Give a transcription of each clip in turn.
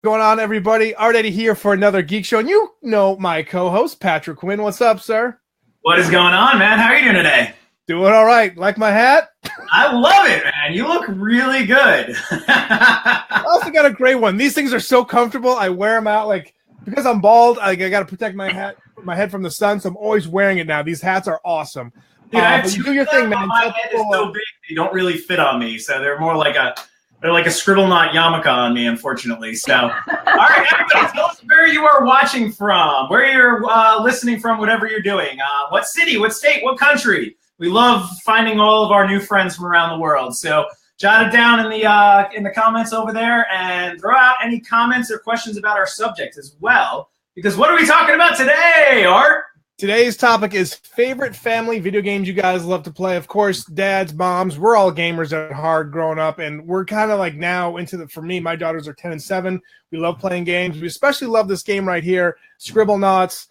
Going on, everybody? Already here for another Geek Show. And you know my co-host, Patrick Quinn. What's up, sir? What is going on, man? How are you doing today? Doing all right. Like my hat? I love it, man. You look really good. I also got a gray one. These things are so comfortable. I wear them out because I'm bald. I got to protect my head from the sun, so I'm always wearing it now. These hats are awesome. Dude, I have two do your thing, man. My head is so big they don't really fit on me, so they're more like a Scribblenauts yarmulke on me, unfortunately. So, all right, everybody, tell us where you are watching from, where you're listening from, whatever you're doing. What city, what state, what country. We love finding all of our new friends from around the world. So jot it down in the comments over there and throw out any comments or questions about our subject as well. Because what are we talking about today, Art? Today's topic is favorite family video games you guys love to play. Of course, dads, moms, we're all gamers at heart growing up, and we're kind of like now for me, my daughters are 10 and 7. We love playing games. We especially love this game right here, Scribblenauts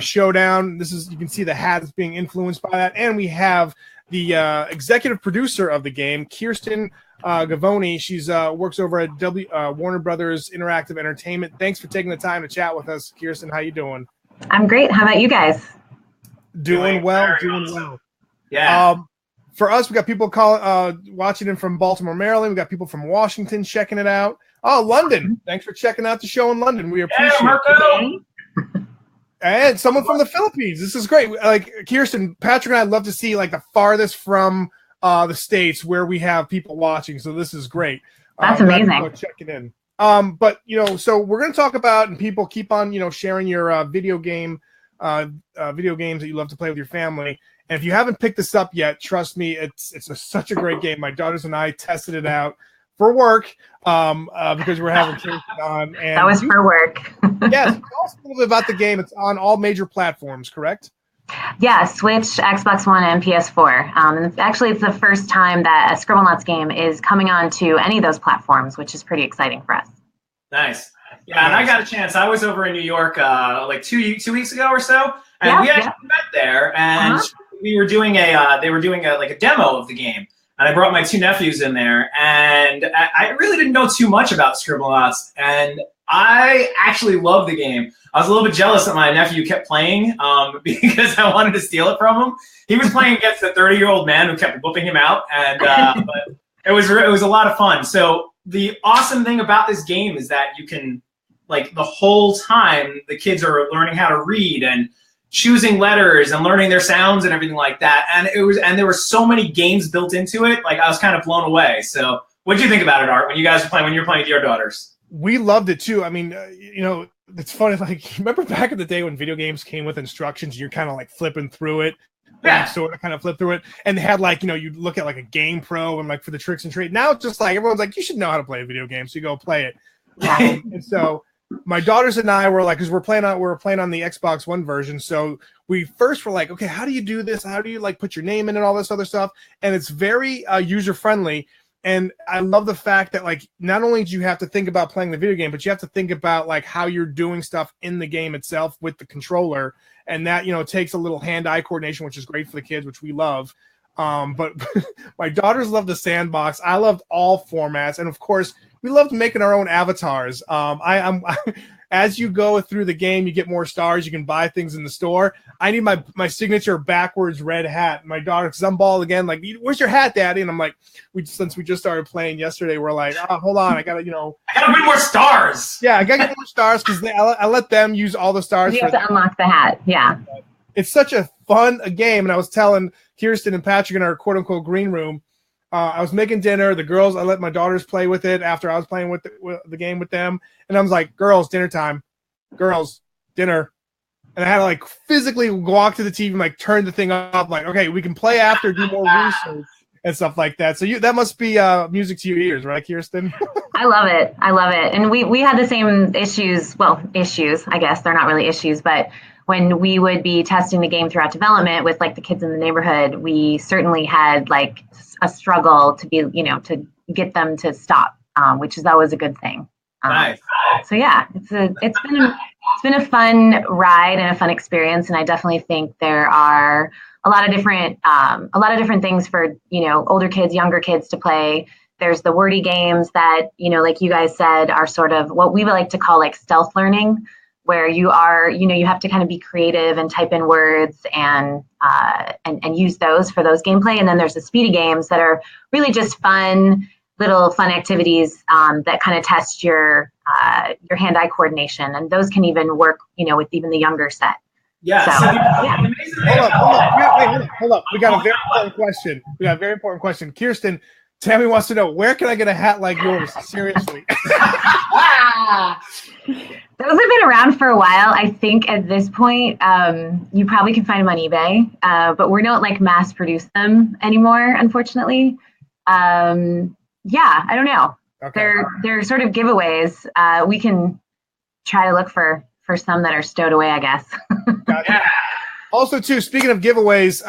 Showdown. You can see the hat is being influenced by that. And we have the executive producer of the game, Kirsten Gavoni. She's works over at Warner Brothers Interactive Entertainment. Thanks for taking the time to chat with us, Kirsten. How you doing? I'm great. How about you guys? Doing well. Yeah. For us, we got people watching it from Baltimore, Maryland. We got people from Washington checking it out. Oh, London. Thanks for checking out the show in London. We appreciate it. And someone from the Philippines. This is great. Like Kirsten, Patrick, and I love to see like the farthest from the States where we have people watching. So this is great. That's amazing. Checking in. But so we're going to talk about, and people keep on, sharing your video games that you love to play with your family. And if you haven't picked this up yet, trust me, it's such a great game. My daughters and I tested it out for work because we're having Kirsten on. And that was for work. Yes, tell us a little bit about the game. It's on all major platforms, correct? Yeah, Switch, Xbox One, and PS4. Actually, it's the first time that a Scribblenauts game is coming on to any of those platforms, which is pretty exciting for us. Nice. Yeah, and I got a chance. I was over in New York like two weeks ago or so, and we actually met there, and we were doing they were doing a demo of the game, and I brought my two nephews in there, and I really didn't know too much about Scribblenauts, and I actually love the game. I was a little bit jealous that my nephew kept playing because I wanted to steal it from him. He was playing against a 30-year-old man who kept whooping him out, and but it was a lot of fun. So the awesome thing about this game is that you can, like, the whole time the kids are learning how to read and choosing letters and learning their sounds and everything like that. And there were so many games built into it. Like, I was kind of blown away. So what did you think about it, Art, when you were playing with your daughters? We loved it too. I mean, it's funny. Like, remember back in the day when video games came with instructions, you're kind of like flipping through it. Yeah. Sort of kind of flip through it. And they had you'd look at like a Game Pro and like for the tricks and trade. Now it's just like everyone's like, you should know how to play a video game, so you go play it. And so my daughters and I were like, because we were playing on the Xbox One version. So we first were like, okay, how do you do this? How do you like put your name in and all this other stuff? And it's very user friendly. And I love the fact that, like, not only do you have to think about playing the video game, but you have to think about like how you're doing stuff in the game itself with the controller. And that, takes a little hand-eye coordination, which is great for the kids, which we love. But my daughters love the sandbox. I loved all formats. And of course, we loved making our own avatars. As you go through the game, you get more stars. You can buy things in the store. I need my signature backwards red hat. My daughter, because I'm bald again, like, where's your hat, Daddy? And I'm like, since we just started playing yesterday, we're like, oh, hold on, I gotta win more stars. Yeah, I gotta get more stars because I let them use all the stars. You have to unlock the hat. Yeah, it's such a fun game. And I was telling Kirsten and Patrick in our quote unquote green room, I was making dinner. The girls, I let my daughters play with it after I was playing with the game with them. And I was like, girls, dinner time. Girls, dinner. And I had to like physically walk to the TV and like turn the thing up. Like, okay, we can play after, do more research and stuff like that. So that must be music to your ears, right, Kirsten? I love it. And we had the same issues. Well, issues, I guess. They're not really issues, but when we would be testing the game throughout development with like the kids in the neighborhood, we certainly had like a struggle to be, to get them to stop, which is always a good thing. Nice. So yeah, it's been a fun ride and a fun experience, and I definitely think there are a lot of different things for older kids, younger kids to play. There's the wordy games that, like you guys said, are sort of what we would like to call like stealth learning, where you are, you have to kind of be creative and type in words and use those for those gameplay. And then there's the speedy games that are really just little fun activities that kind of test your hand-eye coordination. And those can even work, with even the younger set. Yeah. Hold up. We got a very important question. Kirsten, Tammy wants to know, where can I get a hat like yours? Seriously. Those have been around for a while. I think at this point, you probably can find them on eBay, but we don't like mass produce them anymore, unfortunately. I don't know. Okay. They're sort of giveaways. We can try to look for some that are stowed away, I guess. Gotcha. Also, too, speaking of giveaways,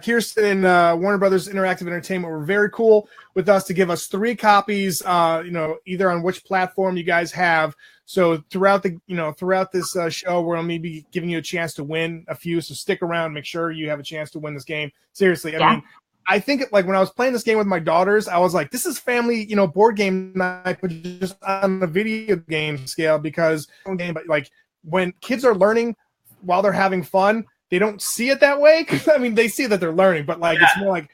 Kirsten and Warner Brothers Interactive Entertainment were very cool with us to give us 3 copies, either on which platform you guys have. So throughout this show, we're going to be giving you a chance to win a few. So stick around, make sure you have a chance to win this game. Seriously, I mean, I think like when I was playing this game with my daughters, I was like, this is family, board game night, but just on the video game scale, because like when kids are learning while they're having fun, they don't see it that way. I mean, they see that they're learning, but like it's more like,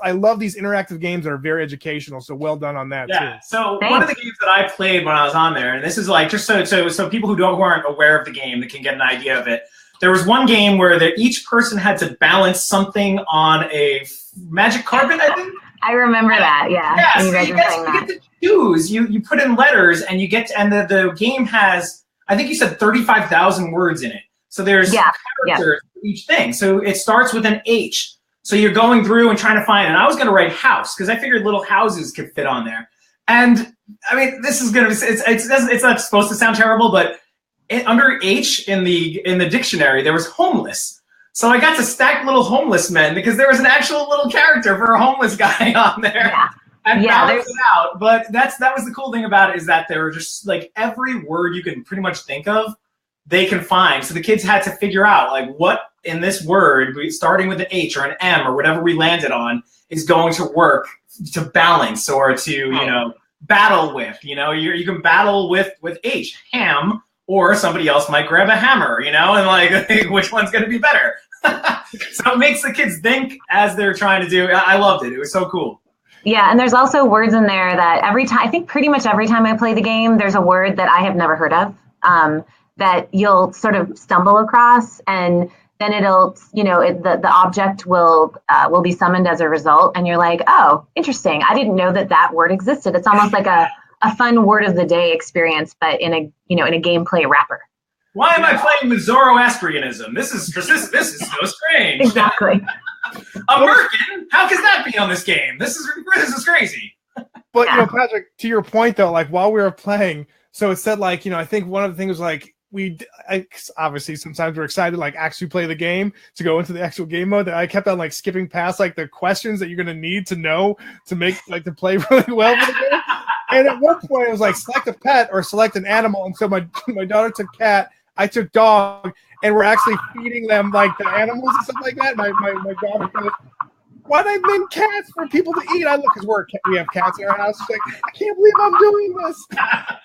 I love these interactive games that are very educational. So well done on that too. So one of the games that I played when I was on there, and this is like just so people who aren't aware of the game that can get an idea of it. There was one game where each person had to balance something on a magic carpet, I think. I remember that. Yeah. Yeah. So you get to choose. You put in letters, and you get to, and the game has, I think you said 35,000 words in it. So there's characters for each thing. So it starts with an H. So you're going through and trying to find, and I was going to write house because I figured little houses could fit on there. And I mean, this is going to be, it's not supposed to sound terrible, but under H in the dictionary, there was homeless. So I got to stack little homeless men because there was an actual little character for a homeless guy on there. Yeah. And balance it out. But that was the cool thing about it, is that there were just like every word you can pretty much think of, they can find. So the kids had to figure out like what in this word, starting with an H or an M or whatever we landed on, is going to work to balance or to, battle with. You can battle with H, ham, or somebody else might grab a hammer, and like which one's going to be better. So it makes the kids think as they're trying to do. I loved it. It was so cool. Yeah, and there's also words in there that I think pretty much every time I play the game, there's a word that I have never heard of. That you'll sort of stumble across, and then it'll, the object will be summoned as a result, and you're like, oh, interesting. I didn't know that word existed. It's almost like a fun word of the day experience, but in a gameplay wrapper. Why am I playing with Zoroastrianism? This is so strange. Exactly. American? How can that be on this game? This is crazy. But Patrick, to your point though, like while we were playing, so it said like, I think one of the things was like, obviously sometimes we're excited to like actually play the game, to go into the actual game mode, that I kept on like skipping past like the questions that you're going to need to know to make like to play really well for the game. And at one point it was like select a pet or select an animal, and so my daughter took cat, I took dog, and we're actually feeding them like the animals and stuff like that. My daughter goes, why did I make cats for people to eat? I look, because we have cats in our house. She's like, I can't believe I'm doing this.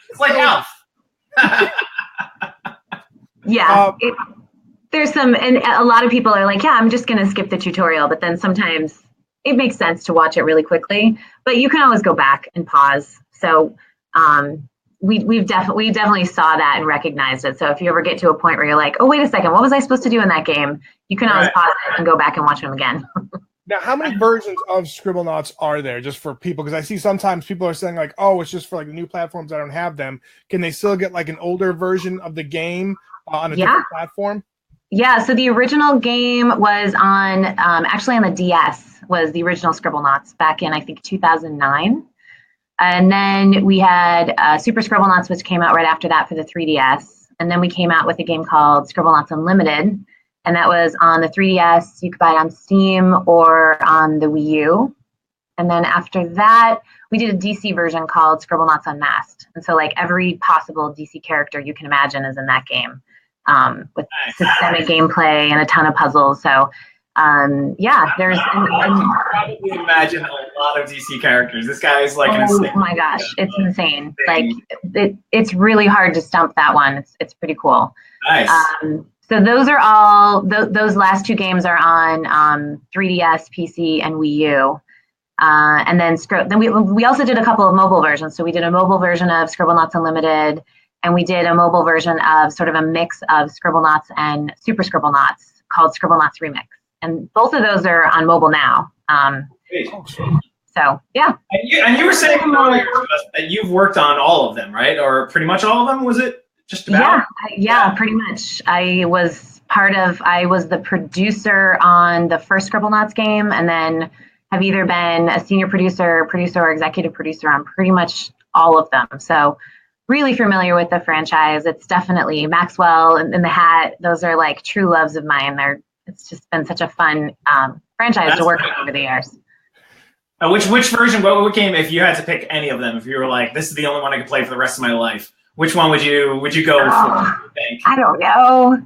It's like Alf. Yeah, there's some, and a lot of people are like, yeah, I'm just going to skip the tutorial, but then sometimes it makes sense to watch it really quickly, but you can always go back and pause. So we definitely saw that and recognized it. So if you ever get to a point where you're like, oh, wait a second, what was I supposed to do in that game? You can always pause it and go back and watch them again. Now, how many versions of Scribblenauts are there, just for people? Because I see sometimes people are saying like, oh, it's just for like the new platforms, I don't have them. Can they still get like an older version of the game on a different platform? Yeah, so the original game was on, actually on the DS, was the original Scribblenauts back in, I think, 2009. And then we had Super Scribblenauts, which came out right after that for the 3DS. And then we came out with a game called Scribblenauts Unlimited. And that was on the 3DS. You could buy it on Steam or on the Wii U. And then after that, we did a DC version called Scribblenauts Unmasked. And so like every possible DC character you can imagine is in that game, with systemic gameplay and a ton of puzzles. So Yeah, there's. I can probably imagine a lot of DC characters. This guy is like oh my gosh, it's insane. Like it's really hard to stump that one. It's pretty cool. Nice. So those are all those last two games are on 3DS, PC, and Wii U. And then we also did a couple of mobile versions. So we did a mobile version of Scribblenauts Unlimited, and we did a mobile version of sort of a mix of Scribblenauts and Super Scribblenauts called Scribblenauts Remix. And both of those are on mobile now. So yeah. And you were saying earlier that you've worked on all of them, right? Or pretty much all of them? Was it just about? Yeah, pretty much. I was the producer on the first Scribblenauts game, and then have either been a senior producer, or executive producer on pretty much all of them. So really familiar with the franchise. It's definitely Maxwell and the Hat. Those are like true loves of mine. It's just been such a fun franchise to work with over the years. Which version, what game, if you had to pick any of them, if you were like, this is the only one I could play for the rest of my life, which one would you go for? I don't know.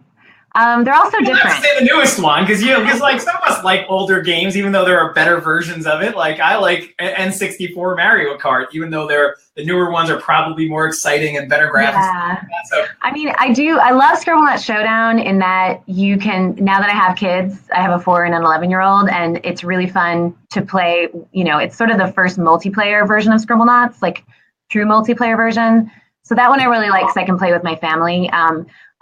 They're also different. I'd say the newest one, because like some of us like older games, even though there are better versions of it. Like I like N64 Mario Kart, even though the newer ones are probably more exciting and better graphics. Yeah. So, I mean, I love Scribblenauts Showdown in that you can, now that I have kids, I have a 4 and an 11-year-old, and it's really fun to play. It's sort of the first multiplayer version of Scribblenauts, like true multiplayer version. So that one I really like because I can play with my family.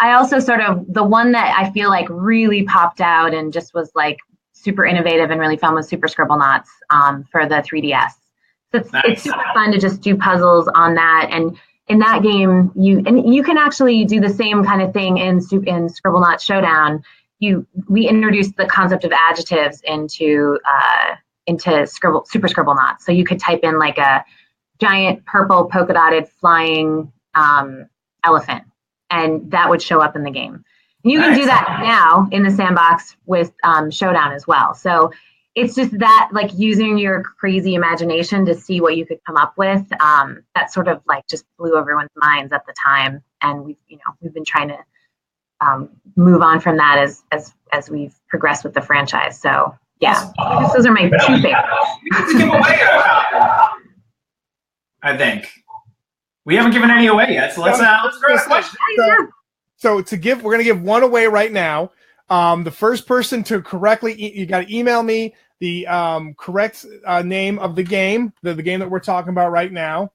I also sort of, the one that I feel like really popped out and just was like super innovative and really fun was Super Scribblenauts for the 3DS. So it's super fun to just do puzzles on that. And in that game, you can actually do the same kind of thing in Scribblenauts Showdown. We introduced the concept of adjectives into Super Scribblenauts. So you could type in like a giant purple polka dotted flying elephant, and that would show up in the game. And you can do that now in the sandbox with Showdown as well. So it's just that, like, using your crazy imagination to see what you could come up with. That sort of like just blew everyone's minds at the time, and we've been trying to move on from that as we've progressed with the franchise. So yeah, those are my two favorites. I think. We haven't given any away yet, so let's throw a question. So we're gonna give one away right now. The first person to correctly, you got to email me the correct name of the game, the game that we're talking about right now.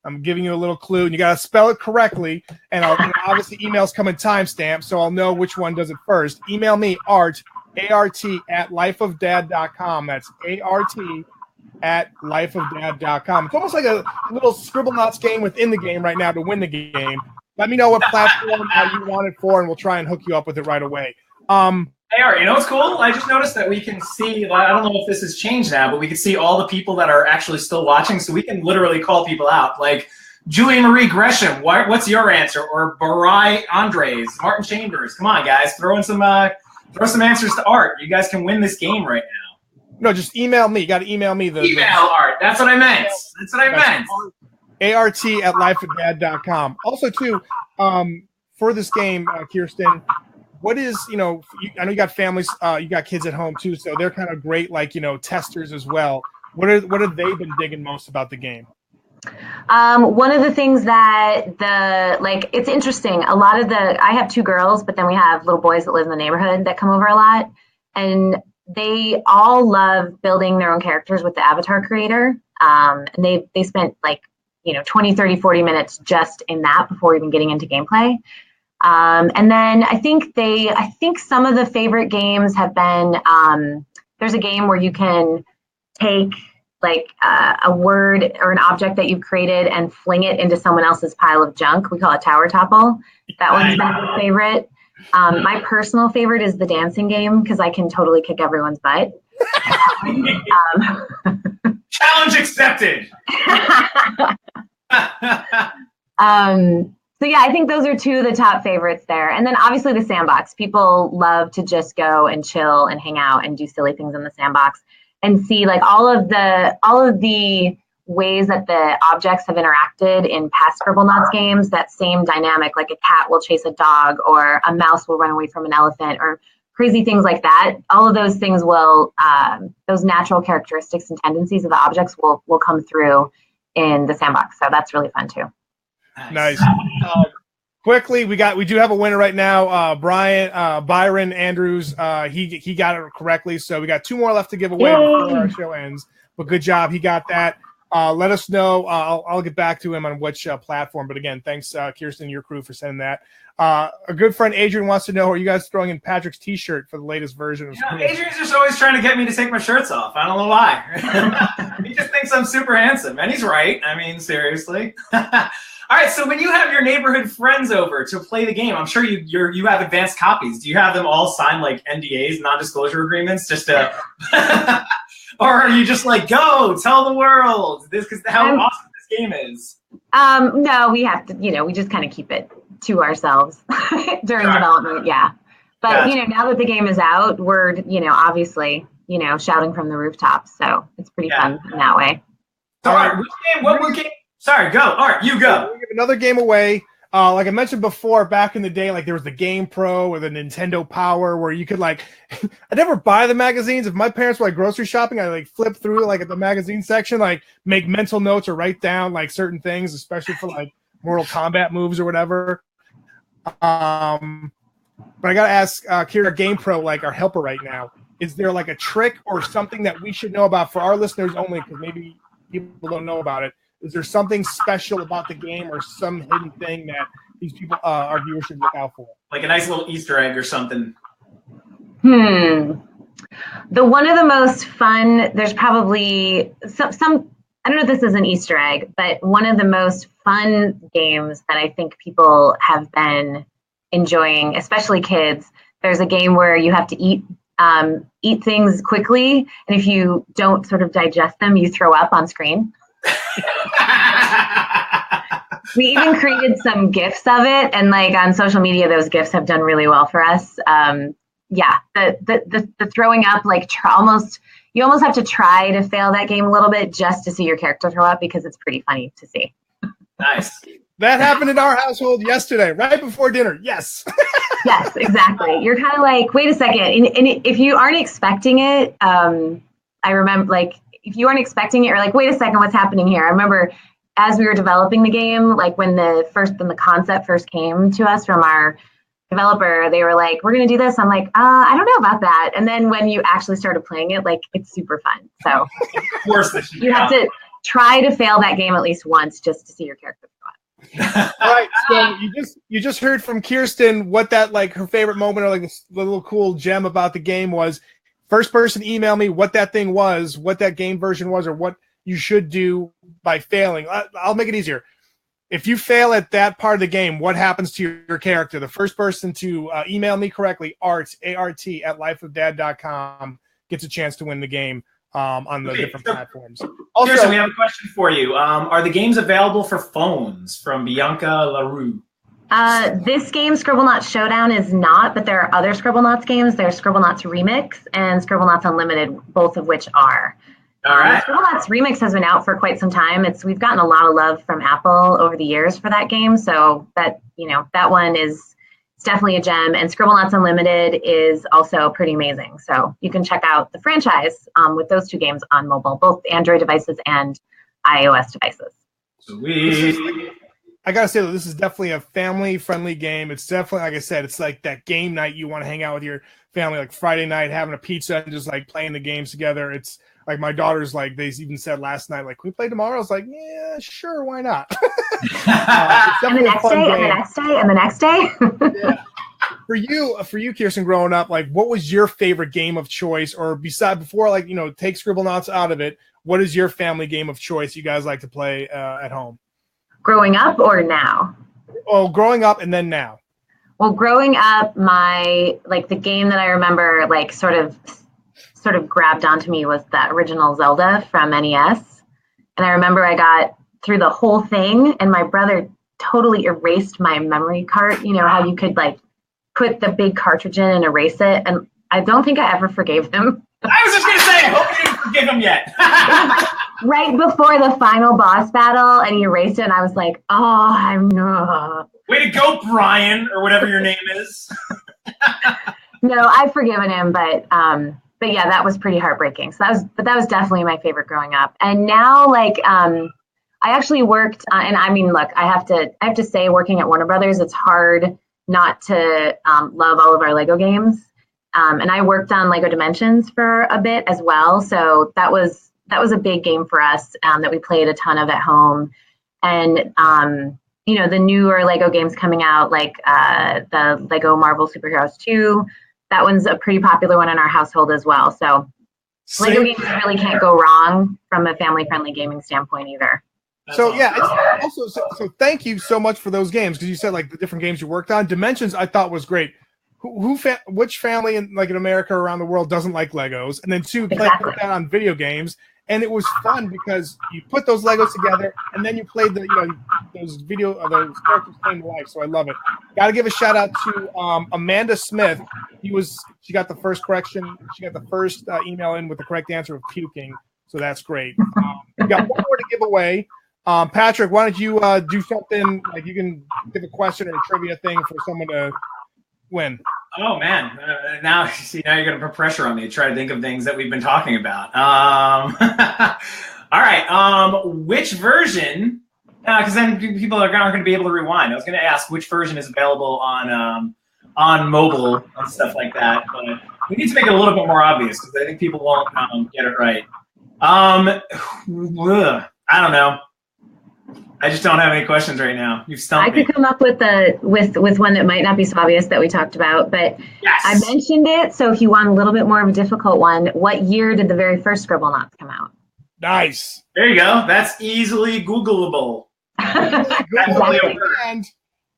I'm giving you a little clue, and you got to spell it correctly. And obviously emails come in timestamp, so I'll know which one does it first. Email me art at lifeofdad.com. That's art@lifeofdad.com. It's almost like a little Scribblenauts game within the game right now to win the game. Let me know what platform you want it for, and we'll try and hook you up with it right away. Hey, Art, what's cool? I just noticed that we can see, I don't know if this has changed now, but we can see all the people that are actually still watching, so we can literally call people out. Like Julie Marie Gresham, what's your answer? Or Barai Andres, Martin Chambers. Come on, guys, throw some answers to Art. You guys can win this game right now. No, just email me. You got to email me. Email Art. That's what I meant. art@lifeofdad.com. Also, too, for this game, Kirsten, what is, I know you got families, you got kids at home too, so they're kind of great, like, testers as well. What have they been digging most about the game? One of the things that it's interesting. I have 2 girls, but then we have little boys that live in the neighborhood that come over a lot, and they all love building their own characters with the avatar creator. And they spent 20, 30, 40 minutes just in that before even getting into gameplay. And then I think some of the favorite games have been, there's a game where you can take a word or an object that you've created and fling it into someone else's pile of junk. We call it Tower Topple. That one's been my favorite. My personal favorite is the dancing game because I can totally kick everyone's butt. Challenge accepted. So yeah, I think those are 2 of the top favorites there. And then obviously the sandbox. People love to just go and chill and hang out and do silly things in the sandbox and see all of the ways that the objects have interacted in past Scribblenauts games. That same dynamic, like a cat will chase a dog or a mouse will run away from an elephant, or crazy things like that. All of those things will, those natural characteristics and tendencies of the objects will come through in the sandbox. So that's really fun too. Nice. Quickly, we do have a winner right now. Byron Andrews. He got it correctly. So we got 2 more left to give away before our show ends. But good job, he got that. Let us know. I'll get back to him on which platform. But again, thanks, Kirsten and your crew for sending that. A good friend Adrian wants to know: are you guys throwing in Patrick's T-shirt for the latest version of? Adrian's just always trying to get me to take my shirts off. I don't know why. He just thinks I'm super handsome, and he's right. I mean, seriously. All right, so when you have your neighborhood friends over to play the game, I'm sure you have advanced copies. Do you have them all sign like NDAs, non-disclosure agreements, just to, or are you just like, go tell the world this because how awesome this game is? No, we have to. We just kind of keep it to ourselves during development. Yeah, but now that the game is out, we're obviously shouting from the rooftops, so it's pretty fun in that way. So, all right, which game? What game? Sorry, go. All right, you go. We'll give another game away. Like I mentioned before, back in the day, like there was the Game Pro or the Nintendo Power where you could I never buy the magazines. If my parents were like grocery shopping, I flip through at the magazine section, make mental notes or write down certain things, especially for Mortal Kombat moves or whatever. But I gotta ask Kira, Game Pro, our helper right now, is there a trick or something that we should know about for our listeners only, because maybe people don't know about it? Is there something special about the game or some hidden thing that these people, our viewers, should look out for? Like a nice little Easter egg or something. The one of the most fun, there's probably some I don't know if this is an Easter egg, but one of the most fun games that I think people have been enjoying, especially kids, there's a game where you have to eat things quickly, and if you don't sort of digest them, you throw up on screen. We even created some GIFs of it, and on social media, those GIFs have done really well for us. The throwing up, you almost have to try to fail that game a little bit just to see your character throw up, because it's pretty funny to see. Nice. That happened in our household yesterday, right before dinner. Yes. Yes, exactly. You're kind of wait a second, and if you aren't expecting it, I remember if you aren't expecting it, you're wait a second, what's happening here? I remember as we were developing the game, when the concept first came to us from our developer, they were we're going to do this. I'm I don't know about that. And then when you actually started playing it, it's super fun. So you have to try to fail that game at least once just to see your character go on. All right. So you just heard from Kirsten what that her favorite moment or the little cool gem about the game was. First person email me what that thing was, what that game version was, or what you should do by failing. I'll make it easier. If you fail at that part of the game, what happens to your character? The first person to email me correctly, art, A-R-T, at lifeofdad.com, gets a chance to win the game on the different platforms. Also, Kirsten, we have a question for you. Are the games available for phones? From Bianca LaRue. This game, Scribblenauts Showdown, is not, but there are other Scribblenauts games. There's Scribblenauts Remix and Scribblenauts Unlimited, both of which are. All right. Scribblenauts Remix has been out for quite some time. We've gotten a lot of love from Apple over the years for that game, so that one is definitely a gem. And Scribblenauts Unlimited is also pretty amazing. So you can check out the franchise with those 2 games on mobile, both Android devices and iOS devices. Sweet. I gotta say, though, this is definitely a family-friendly game. It's definitely, like I said, it's that game night you want to hang out with your family, Friday night, having a pizza and just playing the games together. It's my daughter's they even said last night, can we play tomorrow? I was yeah, sure, why not? And the next day, and the next day, and the next day. Yeah. For you, Kirsten, growing up, what was your favorite game of choice? Or before, take Scribblenauts out of it, what is your family game of choice you guys like to play at home? Growing up or now? Oh, growing up and then now. Well, growing up, the game that I remember sort of grabbed onto me was the original Zelda from NES. And I remember I got through the whole thing, and my brother totally erased my memory card. You know how you could put the big cartridge in and erase it? And I don't think I ever forgave him. I was just going to say, I hope you didn't forgive him yet. Right before the final boss battle, and he erased it, and I was Way to go, Brian, or whatever your name is. No, I've forgiven him, but yeah, that was pretty heartbreaking. So that was definitely my favorite growing up. And now, like, I actually worked, and I mean, look, I have to say, working at Warner Brothers, it's hard not to love all of our Lego games. And I worked on Lego Dimensions for a bit as well, so that was a big game for us that we played a ton of at home. And you know, the newer Lego games coming out, like the Lego Marvel Superheroes 2, that one's a pretty popular one in our household as well. So Lego games really can't go wrong from a family-friendly gaming standpoint either. So yeah, it's also so thank you so much for those games, because you said like the different games you worked on. Dimensions I thought was great. Which family in America or around the world doesn't like Legos? And then two, put that on video games, and it was fun because you put those Legos together and then you played those characters came to life. So I love it. Got to give a shout out to Amanda Smith. She got the first correction. She got the first email in with the correct answer of puking. So that's great. We got one more to give away. Patrick, why don't you do something like you can give a question or a trivia thing for someone to win? Oh man, now you're gonna put pressure on me to try to think of things that we've been talking about. All right. Which version? Because then people aren't going to be able to rewind. I was going to ask which version is available on mobile and stuff like that, but we need to make it a little bit more obvious because I think people won't get it right. I don't know. I just don't have any questions right now. You've stumped me. I could come up with one that might not be so obvious that we talked about, but yes. I mentioned it. So if you want a little bit more of a difficult one, what year did the very first Scribblenauts come out? Nice. There you go. That's easily Googleable. And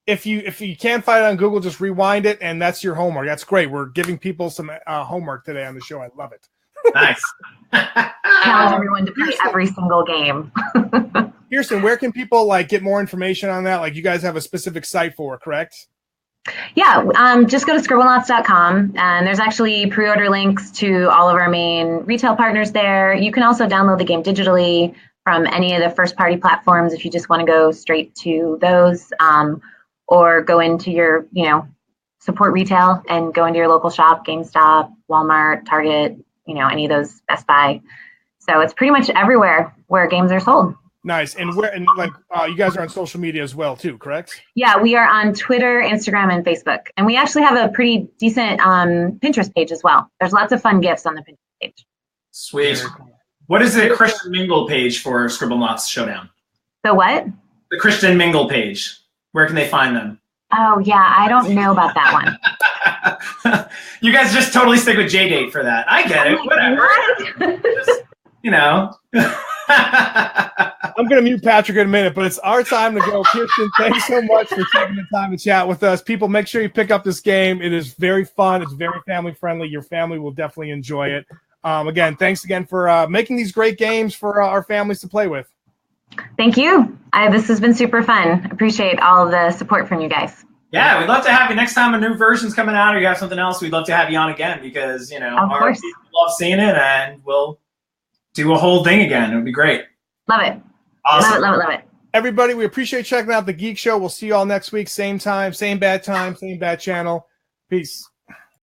if you can't find it on Google, just rewind it, and that's your homework. That's great. We're giving people some homework today on the show. I love it. Nice. Challenge everyone to play every single game. Kirsten, where can people get more information on that? Like, you guys have a specific site for, correct? Yeah, just go to Scribblenauts.com, and there's actually pre-order links to all of our main retail partners there. You can also download the game digitally from any of the first-party platforms if you just want to go straight to those, or go into your, support retail and go into your local shop, GameStop, Walmart, Target, any of those, Best Buy. So it's pretty much everywhere where games are sold. Nice. And you guys are on social media as well too, correct? Yeah, we are on Twitter, Instagram, and Facebook. And we actually have a pretty decent Pinterest page as well. There's lots of fun gifts on the Pinterest page. Sweet. What is the Christian Mingle page for Scribblenauts Showdown? The what? The Christian Mingle page. Where can they find them? Oh, yeah, I don't know about that one. You guys just totally stick with J-Date for that. I get it. Whatever. Just, I'm going to mute Patrick in a minute, but it's our time to go. Kirsten, thanks so much for taking the time to chat with us. People, make sure you pick up this game. It is very fun. It's very family-friendly. Your family will definitely enjoy it. Again, thanks again for making these great games for our families to play with. Thank you. This has been super fun. Appreciate all of the support from you guys. Yeah, we'd love to have you next time a new version's coming out or you have something else. We'd love to have you on again because, our people love seeing it, and we'll do a whole thing again. It would be great. Love it. Awesome. Love it. Everybody, we appreciate checking out The Geek Show. We'll see you all next week. Same time, same bad channel. Peace.